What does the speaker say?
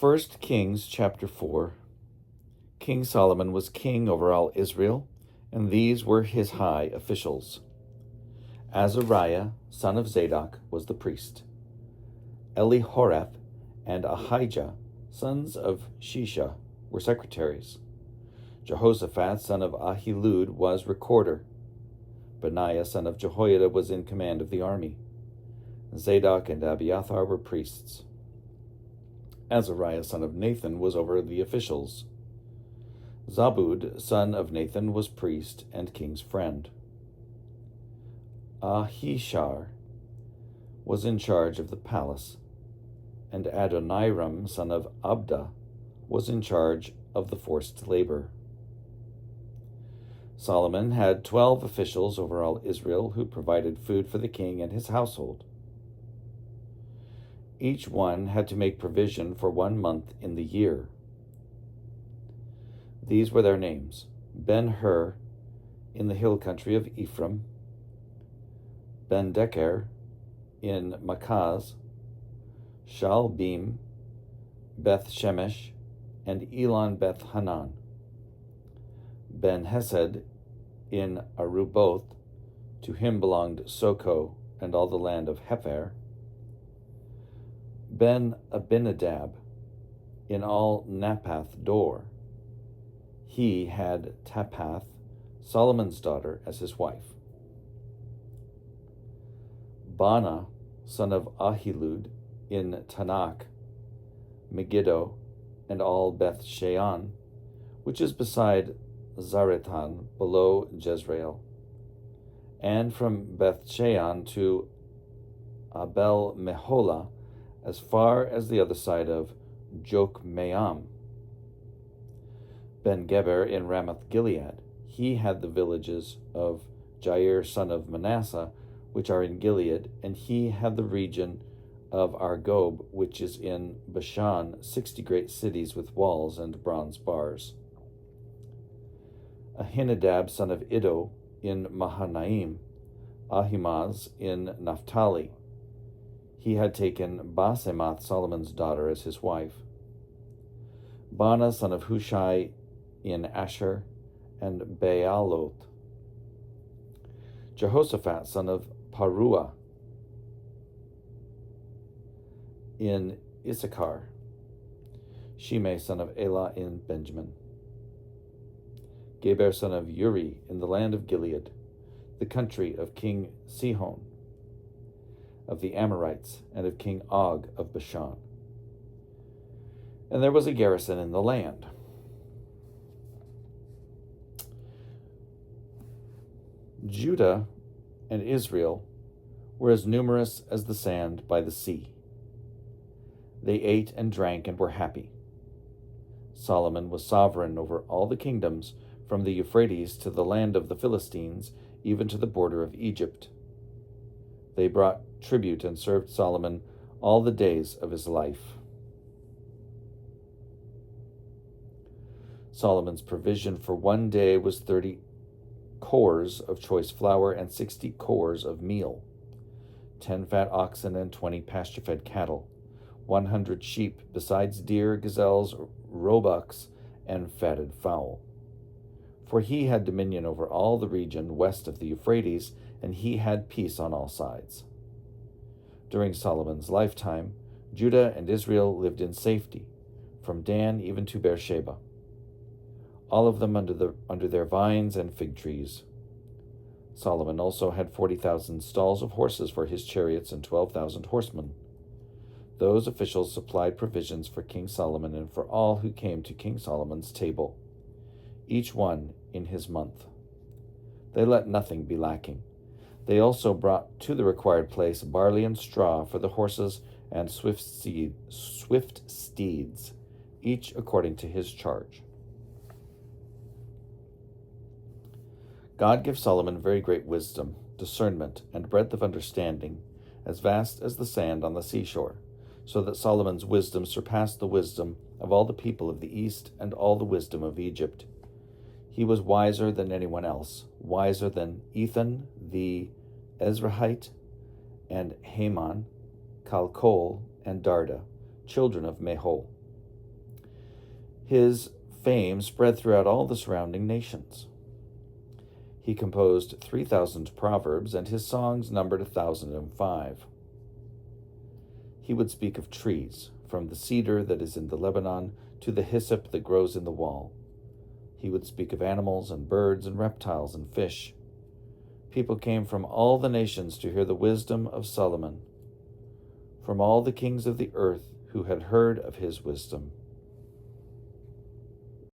1 Kings chapter 4. King Solomon was king over all Israel, and these were his high officials. Azariah, son of Zadok, was the priest. Elihoreph and Ahijah, sons of Shisha, were secretaries. Jehoshaphat, son of Ahilud, was recorder. Benaiah, son of Jehoiada, was in command of the army. Zadok and Abiathar were priests. Azariah, son of Nathan, was over the officials. Zabud, son of Nathan, was priest and king's friend. Ahishar was in charge of the palace, and Adoniram, son of Abda, was in charge of the forced labor. Solomon had 12 officials over all Israel who provided food for the king and his household. Each one had to make provision for 1 month in the year. These were their names: Ben-Hur in the hill country of Ephraim, Ben-Deker in Makaz, Shaalbim, Beth-Shemesh, and Elon Beth-Hanan, Ben-Hesed in Aruboth, to him belonged Soko and all the land of Hepher, Ben-Abinadab in all Naphath Dor. He had Taphath, Solomon's daughter, as his wife. Bana, son of Ahilud, in Tanakh, Megiddo, and all Beth Shean, which is beside Zaretan, below Jezreel, and from Beth Shean to Abel Meholah, as far as the other side of Jokmeam. Ben-Geber in Ramoth Gilead. He had the villages of Jair, son of Manasseh, which are in Gilead, and he had the region of Argob, which is in Bashan, 60 great cities with walls and bronze bars. Ahinadab, son of Iddo, in Mahanaim. Ahimaaz in Naphtali. He had taken Basemath, Solomon's daughter, as his wife. Bana, son of Hushai, in Asher, and Baaloth. Jehoshaphat, son of Paruah, in Issachar. Shimei, son of Elah, in Benjamin. Geber, son of Uri, in the land of Gilead, the country of King Sihon, of the Amorites, and of King Og of Bashan. And there was a garrison in the land. Judah and Israel were as numerous as the sand by the sea. They ate and drank and were happy. Solomon was sovereign over all the kingdoms, from the Euphrates to the land of the Philistines, even to the border of Egypt. They brought tribute and served Solomon all the days of his life. Solomon's provision for 1 day was 30 cores of choice flour and 60 cores of meal, 10 fat oxen and 20 pasture-fed cattle, 100 sheep, besides deer, gazelles, roebucks, and fatted fowl. For he had dominion over all the region west of the Euphrates, and he had peace on all sides. During Solomon's lifetime, Judah and Israel lived in safety, from Dan even to Beersheba, all of them under their vines and fig trees. Solomon also had 40,000 stalls of horses for his chariots and 12,000 horsemen. Those officials supplied provisions for King Solomon and for all who came to King Solomon's table, each one in his month. They let nothing be lacking. They also brought to the required place barley and straw for the horses and swift steeds, each according to his charge. God gave Solomon very great wisdom, discernment, and breadth of understanding, as vast as the sand on the seashore, so that Solomon's wisdom surpassed the wisdom of all the people of the east and all the wisdom of Egypt. He was wiser than anyone else, wiser than Ethan the Ezrahite, and Haman, Calcol, and Darda, children of Mehol. His fame spread throughout all the surrounding nations. He composed 3,000 proverbs, and his songs numbered 1,005. He would speak of trees, from the cedar that is in the Lebanon to the hyssop that grows in the wall. He would speak of animals and birds and reptiles and fish. People came from all the nations to hear the wisdom of Solomon, from all the kings of the earth who had heard of his wisdom.